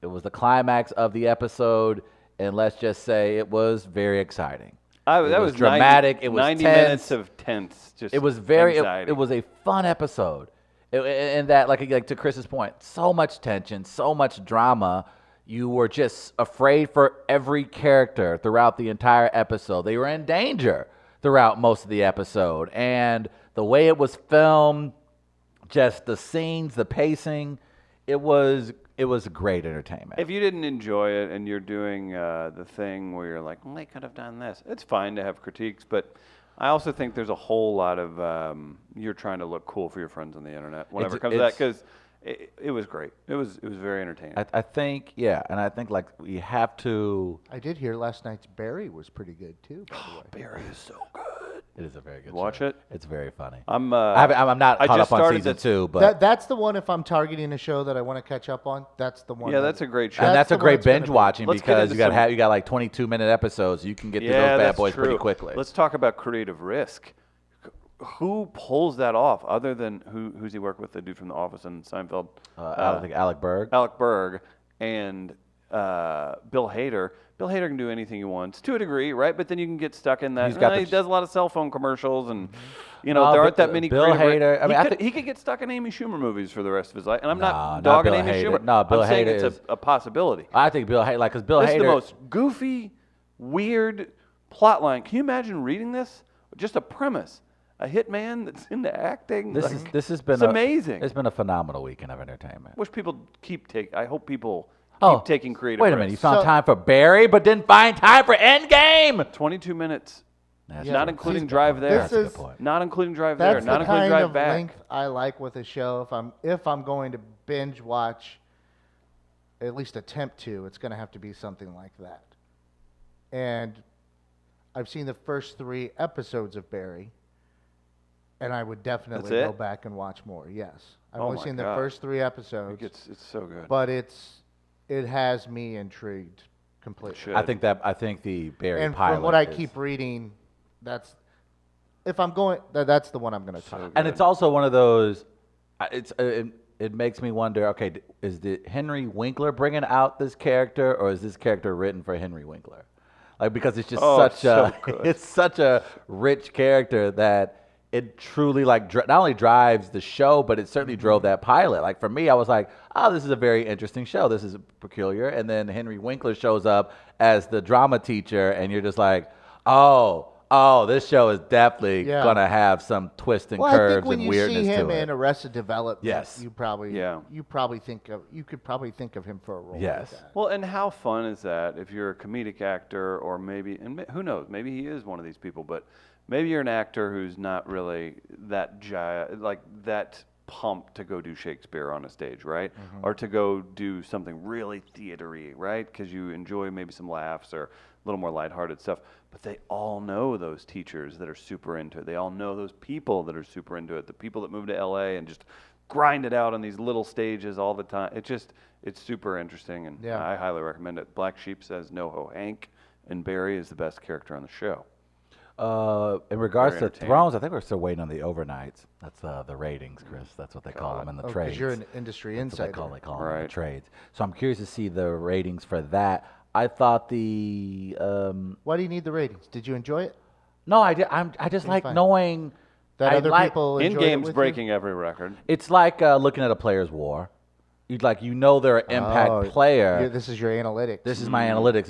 It was the climax of the episode, and let's just say it was very exciting. That It was was dramatic. 90, It was 90 tense. minutes of tense. Just It was very. anxiety. It was a fun episode, and that, like to Chris's point, so much tension, so much drama. You were just afraid for every character throughout the entire episode. They were in danger throughout most of the episode, and the way it was filmed, just the scenes, the pacing, it was great entertainment. If you didn't enjoy it and you're doing the thing where you're like, well, they could have done this, it's fine to have critiques, but I also think there's a whole lot of you're trying to look cool for your friends on the internet whenever it comes to that, because it was great. It was very entertaining. I think, yeah, and I think like we have to. I did hear last night's Barry was pretty good too. By the way. Barry is so good. It is a very good Watch show. it. It's very funny. I'm not I caught just up on started season this- 2, but That's the one. If I'm targeting a show that I want to catch up on, that's the one. Yeah, that- that's a great show. and that's the a one great it's gonna binge be. watching Let's get because into you got like 22-minute episodes. You can get through those bad that's boys true. pretty quickly. Let's talk about creative risk. Who pulls that off other than who's he work with? The dude from The Office and Seinfeld, I think Alec Berg. Alec Berg, and Bill Hader. Bill Hader can do anything he wants to a degree, right? But then you can get stuck in that. He's got he the- does a lot of cell phone commercials, and there No, aren't but that many. Bill creative Hader- I mean, I he, think- he could get stuck in Amy Schumer movies for the rest of his life, and I'm No, not not dogging Bill Amy Hader. Schumer. No, Bill I'm saying Hader it's a possibility. I think Bill Hader, because Bill This Hader is the most goofy, weird plot line. Can you imagine reading this? Just a premise. A hitman that's into acting. This has been it's amazing. It's been a phenomenal weekend of entertainment. Wish people I hope people Oh, keep taking creative Wait a minute, you risks. found So- time for Barry, but didn't find time for Endgame. 22 minutes, That's Yeah, not true. including That's a drive good there. point. That's a This good point. Not including drive there. That's Not the including kind drive of back. length I like with a show. If I'm going to binge watch, at least attempt to, it's going to have to be something like that. And I've seen the first 3 episodes of Barry, and I would definitely That's go it? back and watch more. Yes, I've Oh only my seen God. the first 3 episodes, It's so good. but it has me intrigued completely. Should. I think the Barry And pilot. from what I is- keep reading, that's if I'm going, that's the one I'm going to talk. and it's also one of those. It makes me wonder. Okay, is the Henry Winkler bringing out this character, or is this character written for Henry Winkler? Like, because it's just Oh, such a so good. it's such a rich character that it truly not only drives the show, but it certainly drove that pilot. Like for me, I was like, oh, this is a very interesting show. This is peculiar. And then Henry Winkler shows up as the drama teacher, and you're just like, oh, this show is definitely Yeah. gonna have some twists and Well, I curves think when and you weirdness see him to it. in Arrested Development, Yes. you probably Yeah. you could probably think of him for a role. Yes. Like that. Well, and how fun is that if you're a comedic actor, or maybe, who knows, maybe he is one of these people, but maybe you're an actor who's not really that that pumped to go do Shakespeare on a stage, right? Or to go do something really theatery, right? Because you enjoy maybe some laughs or a little more lighthearted stuff. But they all know those teachers that are super into it. They all know those people that are super into it. The people that move to LA and just grind it out on these little stages all the time. It's super interesting, and Yeah. I highly recommend it. Black Sheep says NoHo Hank, and Barry is the best character on the show. In regards Very to entertaining. Thrones, I think we're still waiting on the overnights. That's the ratings, Chris. That's what they call them in the Oh, trades. because you're an industry That's what insider. they call them in the Right. trades. So I'm curious to see the ratings for that. I thought the Why do you need the ratings? Did you enjoy it? no, I did. I just like fine. knowing That I other like- people In enjoyed it game's with breaking every record. It's like looking at a player's war. They're an you? impact Oh, player. This is your analytics. This is my analytics.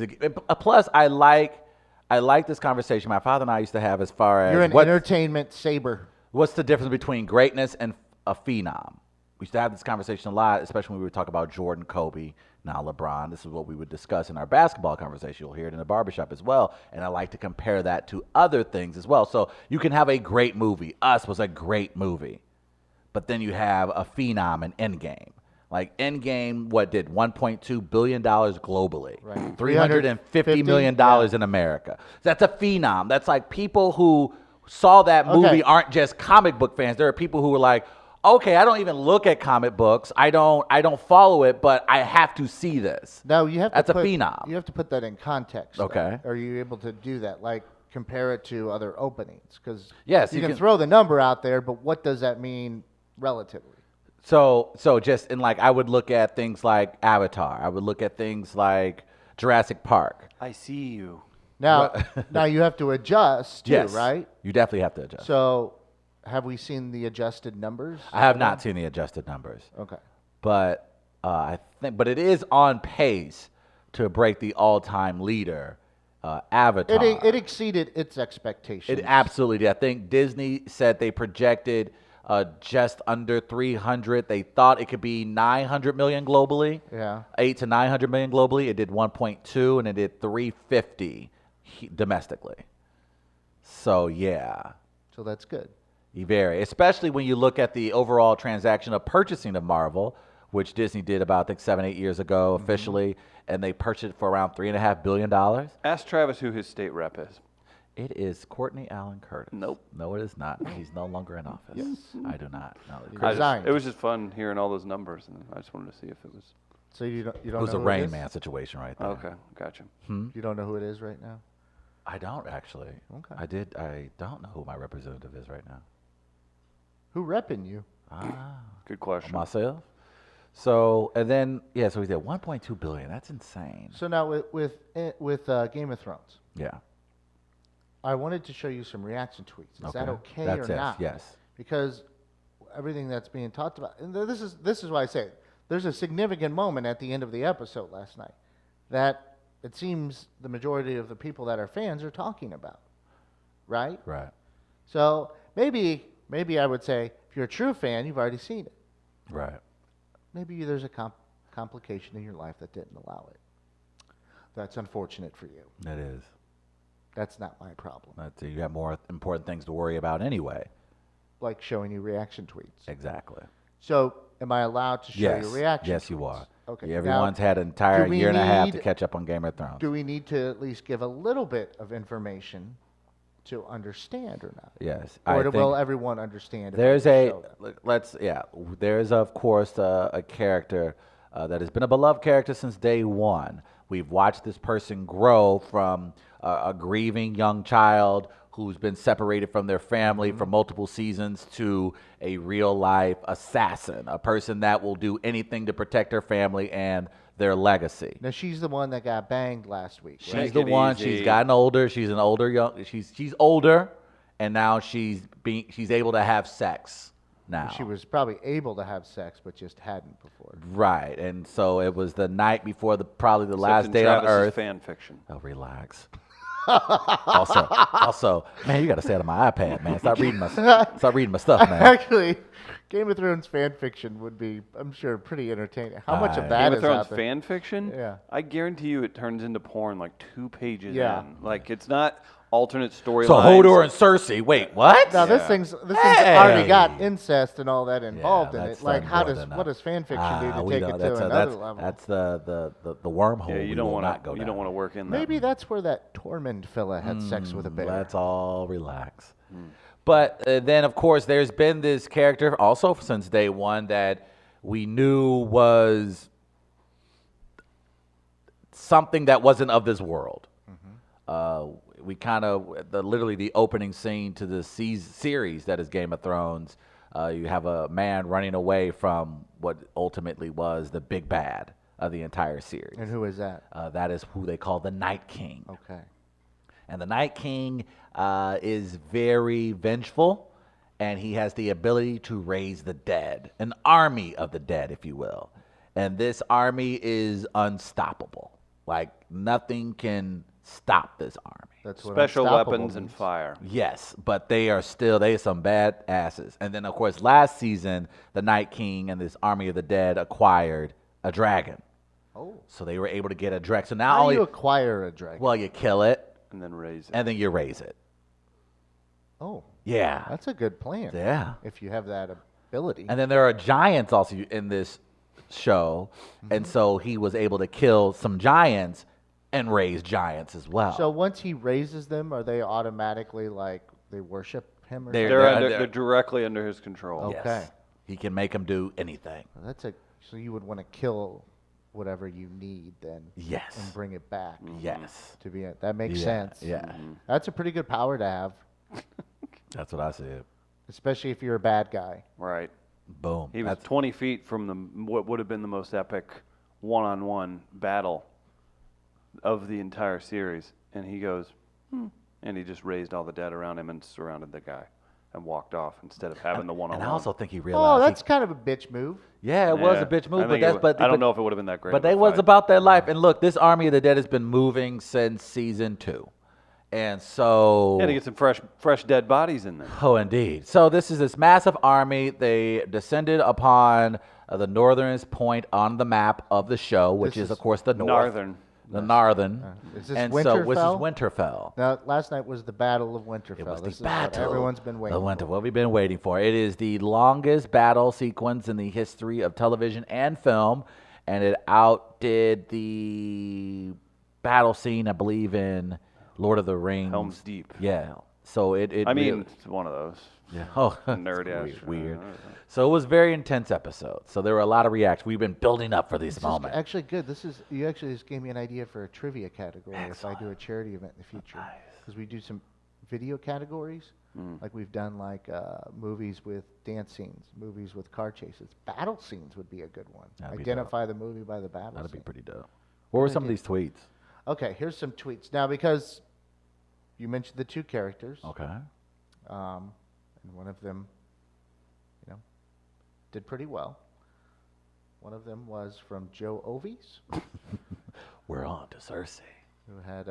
Plus, I like this conversation my father and I used to have as far as You're an what's- entertainment saber. What's the difference between greatness and a phenom? We used to have this conversation a lot, especially when we would talk about Jordan, Kobe, now LeBron. This is what we would discuss in our basketball conversation. You'll hear it in the barbershop as well. And I like to compare that to other things as well. So you can have a great movie. Us was a great movie. But then you have a phenom in Endgame. Like Endgame, what did $1.2 billion globally, Right. $350 million in America. That's a phenom. That's like people who saw that movie Okay. aren't just comic book fans. There are people who were like, okay, I don't even look at comic books. I don't follow it, but I have to see this. Now you have to That's a put, phenom. You have to put that in context. though. Okay. Are you able to do that? Like compare it to other openings? Because Yes, you you can can- throw the number out there, but what does that mean relatively? So just in I would look at things like Avatar. I would look at things like Jurassic Park. I see you. Now, now you have to adjust too, Yes, right? You definitely have to adjust. So, have we seen the adjusted numbers? I have not seen the adjusted numbers. Okay. But but it is on pace to break the all-time leader, Avatar. It exceeded its expectations. It absolutely did. I think Disney said they projected just under 300. They thought it could be 900 million globally. Yeah. 8 to 900 million globally. It did 1.2 and it did 350 domestically. So yeah. So that's good. Very, especially when you look at the overall transaction of purchasing of Marvel, which Disney did about, I think, 7-8 years ago officially, and they purchased it for around $3.5 billion. Ask Travis who his state rep is. It is Courtney Allen Curtis. Nope. No, it is not. He's no longer in office. Yes. I do not. No, Resigned. It was just fun hearing all those numbers, and I just wanted to see if it was. So you don't it was know a who it Rain is? Man situation right there. Okay, gotcha. You don't know who it is right now? I don't actually. Okay. I don't know who my representative is right now. Who repping you? Good question. Myself. So and then so he did 1.2 billion. That's insane. So now with Game of Thrones, Yeah. I wanted to show you some reaction tweets. Is that okay That's or it. not? Yes. Because everything that's being talked about, and this is why I say it. There's a significant moment at the end of the episode last night that it seems the majority of the people that are fans are talking about, right? Right. So maybe I would say if you're a true fan, you've already seen it. Right. Maybe there's a complication in your life that didn't allow it. That's unfortunate for you. It is. That's not my problem. You got more important things to worry about anyway. Like showing you reaction tweets. Exactly. So, am I allowed to show you reaction Yes, tweets? you are. Okay. Yeah, Now, everyone's had an entire do we year and a half to need- catch up on Game of Thrones. do we need to at least give a little bit of information to understand or not? Yes. Or will everyone understand? if I There's just a show them? there's of course a character that has been a beloved character since day one. We've watched this person grow from a grieving young child who's been separated from their family for multiple seasons to a real life assassin, a person that will do anything to protect her family and their legacy. Now she's the one that got banged last week. She's Right? Take the it one. easy. She's gotten older. She's an older young. She's older, and now she's able to have sex now. She was probably able to have sex, but just hadn't before. right, and so it was the night before probably the Except last in day on Travis's Earth. fan fiction. Oh, relax. also, man, you got to stay out of my iPad, man. Stop reading my stuff, man. Actually, Game of Thrones fan fiction would be, I'm sure, pretty entertaining. How much of Game that Game is of Thrones out there? fan fiction? Yeah. I guarantee you it turns into porn like 2 pages Yeah. in. Like, it's not alternate storylines. So Hodor and Cersei. Wait, what? Now this Yeah. thing's already got Hey. incest and all that involved in that's it. Like, done how more does than what enough. does fan fiction do to we take don't- it that's to a- another that's, level? That's the wormhole. Yeah, we you don't will want not go to. You down. don't want to work in that. Maybe that's where that Tormund fella had sex with a bear. Let's all relax. But then, of course, there's been this character also since day one that we knew was something that wasn't of this world. We kind of, literally the opening scene to the series that is Game of Thrones, you have a man running away from what ultimately was the big bad of the entire series. And who is that? That is who they call the Night King. Okay. And the Night King is very vengeful, and he has the ability to raise the dead, an army of the dead, if you will. And this army is unstoppable. Like, nothing can stop this army. That's what Special unstoppable weapons and means. fire. Yes, but they are some bad asses. And then, of course, last season, the Night King and this army of the dead acquired a dragon. Oh. So they were able to get a dragon. So now How only, do you acquire a dragon? well, you kill it, And then raise it. and then you raise it. Oh, Yeah. that's a good plan. Yeah. If you have that ability. And then there are giants also in this show. And so he was able to kill some giants and raise giants as well. So once he raises them, are they automatically like they worship him or They're- something? They're directly under his control. Yes. Okay. He can make them do anything. So you would want to kill whatever you need then Yes. and bring it back Yes. to be it. That makes Yeah, sense. Yeah. That's a pretty good power to have, That's what I said. especially if you're a bad guy. Right. Boom. He was That's 20 feet from what would have been the most epic one-on-one battle of the entire series. And he goes, and he just raised all the dead around him and surrounded the guy and walked off instead of having the one-on-one. and I also think he Oh, realized. that's kind of a bitch move. yeah, it was Yeah, a bitch I move, but think it that's wa- but I don't but- know if it would have been that great. But of a they was fight. about their life. And look, this army of the dead has been moving since season 2. And so Yeah, to get some fresh dead bodies in there. Oh, indeed. So this massive army. They descended upon the northernest point on the map of the show, which This is, is of course, the north. Northern. The northern. Is this and so this is Winterfell? Winterfell. Now, last night was the Battle of Winterfell. It was This the is what battle. everyone's been waiting The winter. for. What we've been waiting for. It is the longest battle sequence in the history of television and film, and it outdid the battle scene, I believe, in Lord of the Rings. Helm's Deep. Yeah. So it I mean, really- it's one of those. yeah. Oh, Nerd it's ass. weird. So it was very intense episode. So there were a lot of reactions. We've been building up for this This is moment. actually good. You actually just gave me an idea for a trivia category if I do a charity event in the future. Because we do some video categories, like we've done movies with dance scenes, movies with car chases. Battle scenes would be a good one. That'd be Identify the movie by the battle That'd be scene. pretty dope. What were some of these tweets? Okay, here's some tweets. Now, because you mentioned the two characters, Okay. and one of them, did pretty well. One of them was from Joe Ovies, We're on to Cersei. who had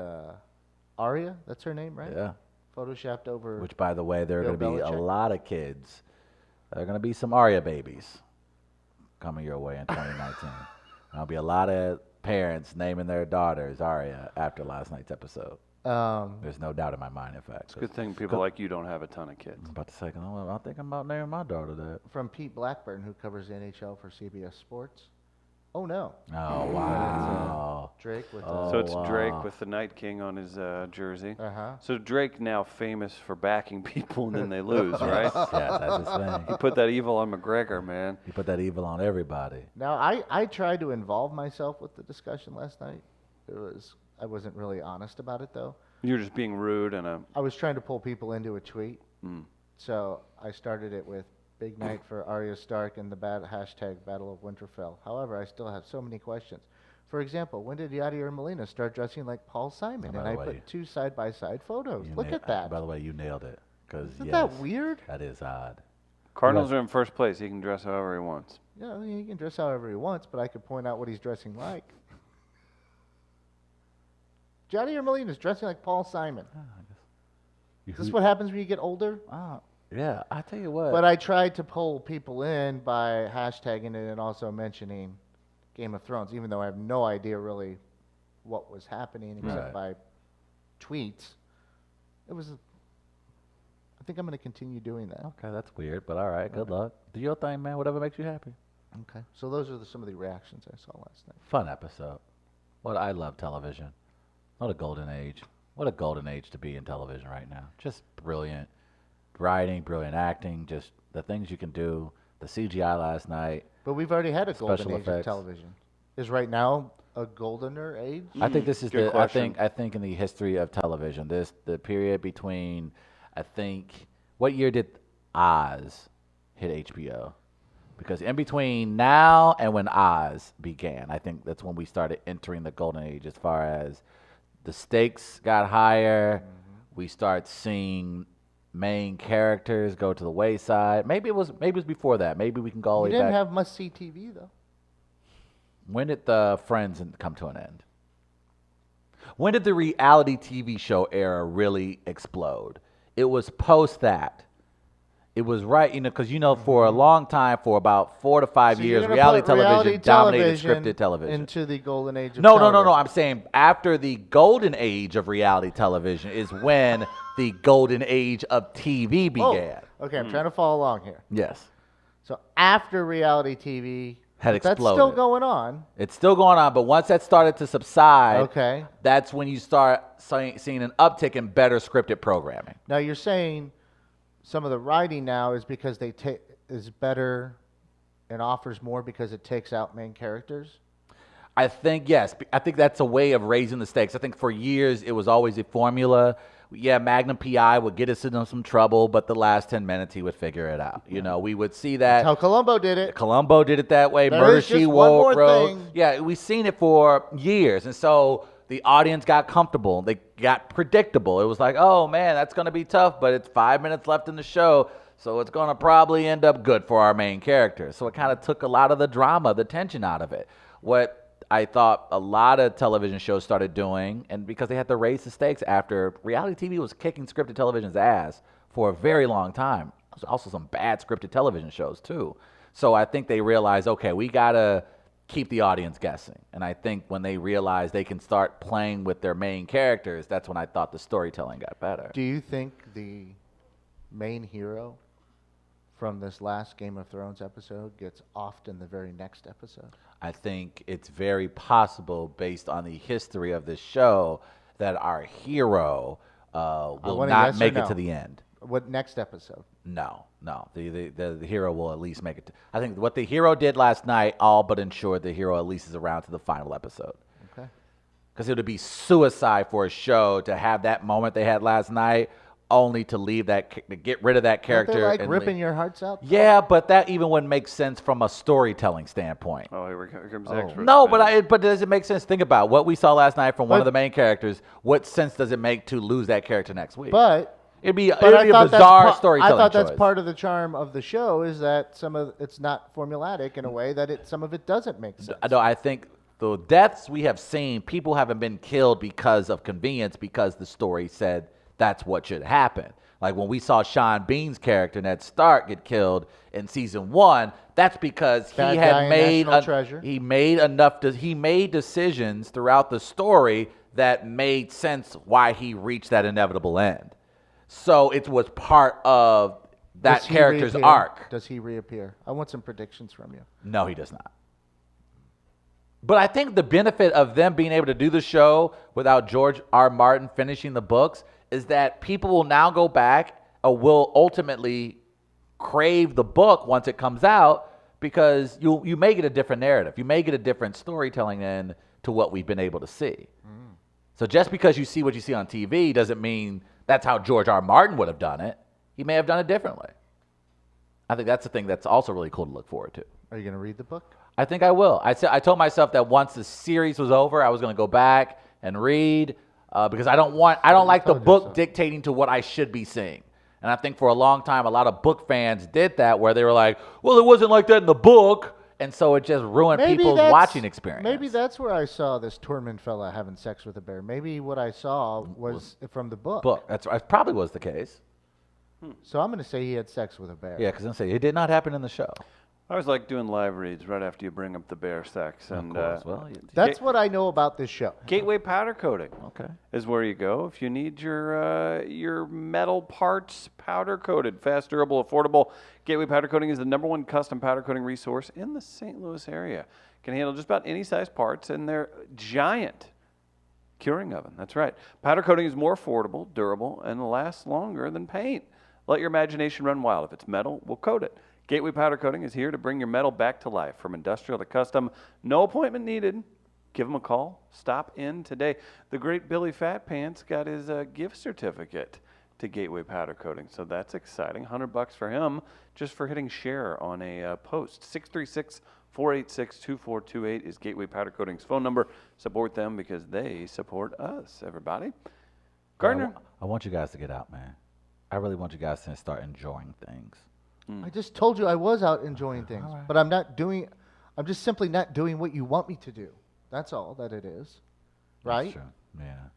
Arya, that's her name, right? Yeah. Photoshopped over. Which, by the way, there are Bill going to be a Belichick? lot of kids. There are going to be some Arya babies coming your way in 2019. There'll be a lot of parents naming their daughters Arya after last night's episode. There's no doubt in my mind, in fact. It's a good thing people like you don't have a ton of kids. I'm about to say, I'm thinking about naming my daughter that. From Pete Blackburn, who covers the NHL for CBS Sports. Oh, no. Oh, wow. Drake with So it's wow. Drake with the Night King on his jersey. Uh-huh. So Drake now famous for backing people and then they lose, right? Yes, that's his thing. He put that evil on McGregor, man. He put that evil on everybody. Now, I tried to involve myself with the discussion last night. I wasn't really honest about it, though. You're just being rude and I was trying to pull people into a tweet. So I started it with big night for Arya Stark and the hashtag Battle of Winterfell. However, I still have so many questions. For example, when did Yadier Molina start dressing like Paul Simon? By And the I way, put two side-by-side photos. You Look nailed- at that. By the way, you nailed it. Isn't that weird? That is odd. Cardinals are in first place. He can dress however he wants. Yeah, I mean, he can dress however he wants, but I could point out what he's dressing like. Yadier Molina is dressing like Paul Simon. Is this what happens when you get older? Yeah, I tell you what. But I tried to pull people in by hashtagging it and also mentioning Game of Thrones, even though I have no idea really what was happening except by tweets. I think I'm going to continue doing that. Okay, that's weird, but all right, good luck. Do your thing, man. Whatever makes you happy. Okay. So those are some of the reactions I saw last night. Fun episode. I love television. What a golden age. What a golden age to be in television right now. Just brilliant writing, brilliant acting, just the things you can do. The CGI last night. But we've already had a golden Special age of effects. television. Is right now a goldener age? I think this is Good question. I think in the history of television, the period between, what year did Oz hit HBO? Because in between now and when Oz began, I think that's when we started entering the golden age as far as the stakes got higher. We start seeing main characters go to the wayside. Maybe it was before that. Maybe we can go all You the way didn't back. have must-see TV, though. When did the Friends come to an end? When did the reality TV show era really explode? It was post that. It was right, because for a long time, for about 4 to 5 So you're years, gonna reality put television reality dominated television scripted television. into the golden age of No. television. I'm saying after the golden age of reality television is when the golden age of TV Oh, began. okay, I'm trying to follow along here. Yes. So after reality TV Had that's still exploded. going on. It's still going on, but once that started to subside, Okay. that's when you start seeing an uptick in better scripted programming. Now you're saying some of the writing now is because is better and offers more because it takes out main characters? I think, yes. I think that's a way of raising the stakes. I think for years it was always a formula. Yeah, Magnum PI would get us into some trouble, but the last 10 minutes he would figure it out. We would see that. That's how Columbo did it. Columbo did it that way. There Murder is just She one more Wrote. thing. Yeah, we've seen it for years. And so the audience got comfortable. They got predictable. It was like, oh, man, that's going to be tough, but it's 5 minutes left in the show, so it's going to probably end up good for our main character. So it kind of took a lot of the drama, the tension out of it. What I thought a lot of television shows started doing, and because they had to raise the stakes after reality TV was kicking scripted television's ass for a very long time. There's also some bad scripted television shows too. So I think they realized, okay, we got to keep the audience guessing. And I think when they realized they can start playing with their main characters, that's when I thought the storytelling got better. Do you think the main hero from this last Game of Thrones episode gets offed in the very next episode? I think it's very possible, based on the history of this show, that our hero will want a not yes or make it no. to the end. What next episode? No. The hero will at least make it. I think what the hero did last night all but ensured the hero at least is around to the final episode. Okay. Because it would be suicide for a show to have that moment they had last night, only to leave to get rid of that character. Aren't they like and ripping leave. your hearts out? Yeah, but that even wouldn't make sense from a storytelling standpoint. Oh, here comes the extra. No, but does it make sense? Think about what we saw last night from one of But- the main characters. What sense does it make to lose that character next week? But it'd be a thought bizarre storytelling I thought that's choice. part of the charm of the show is that some of it's not formulaic in a way that some of it doesn't make sense. No, I think the deaths we have seen, people haven't been killed because of convenience, because the story said that's what should happen. Like when we saw Sean Bean's character, Ned Stark, get killed in season 1, that's because Bad he guy had in made National Treasure. he made enough. He made decisions throughout the story that made sense why he reached that inevitable end. So it was part of that Does he character's reappear? arc. Does he reappear? I want some predictions from you. No, he does not. But I think the benefit of them being able to do the show without George R. Martin finishing the books is that people will now go back or will ultimately crave the book once it comes out, because you may get a different narrative. You may get a different storytelling end to what we've been able to see. So just because you see what you see on TV doesn't mean that's how George R. Martin would have done it. He may have done it differently. I think that's the thing that's also really cool to look forward to. Are you going to read the book? I think I will. I told myself that once the series was over, I was going to go back and read because I don't like the told book yourself. dictating to what I should be seeing. And I think for a long time, a lot of book fans did that, where they were like, "Well, it wasn't like that in the book," and so it just ruined people's that's- watching experience. Maybe that's where I saw this Tormund fella having sex with a bear. Maybe what I saw was from the book. That probably was the case. So I'm going to say he had sex with a bear. Yeah, because I'm saying it did not happen in the show. I always like doing live reads right after you bring up the bear sex. Of And course. Well, That's what I know about this show. Gateway Powder Coating okay. is where you go if you need your metal parts powder coated, fast, durable, affordable. Gateway Powder Coating is the #1 custom powder coating resource in the St. Louis area. Can handle just about any size parts, and they're giant curing oven. That's right. Powder coating is more affordable, durable, and lasts longer than paint. Let your imagination run wild. If it's metal, we'll coat it. Gateway Powder Coating is here to bring your metal back to life, from industrial to custom. No appointment needed. Give them a call. Stop in today. The great Billy Fat Pants got his gift certificate to Gateway Powder Coating, so that's exciting. $100 for him just for hitting share on a post. 636-486-2428 is Gateway Powder Coating's phone number. Support them because they support us, everybody. Gardner? I want you guys to get out, man. I really want you guys to start enjoying things. I just told you I was out enjoying things, but I'm just simply not doing what you want me to do. That's all that it is. Right? That's true. Yeah.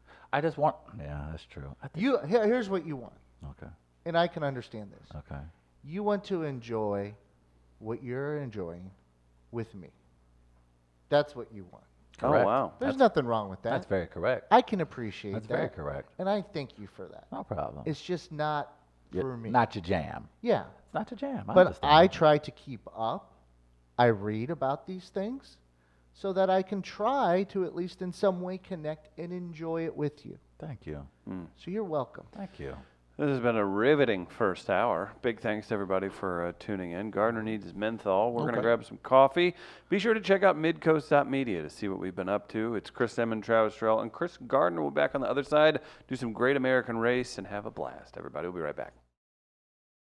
Yeah, that's true. Here's what you want. Okay. And I can understand this. Okay. You want to enjoy what you're enjoying with me. That's what you want. Correct. Oh, wow. There's nothing wrong with that. That's very correct. I can appreciate That's that. very correct. And I thank you for that. No problem. It's just not for me. Not your jam. Yeah. It's not your jam. But understand. I try to keep up. I read about these things so that I can try to at least in some way connect and enjoy it with you. Thank you. So you're welcome. Thank you. This has been a riveting first hour. Big thanks to everybody for tuning in. Gardner needs his menthol. We're going to grab some coffee. Be sure to check out midcoast.media to see what we've been up to. It's Chris Emmons, Travis Terrell, and Chris Gardner will be back on the other side, do some great American race, and have a blast. Everybody, we'll be right back.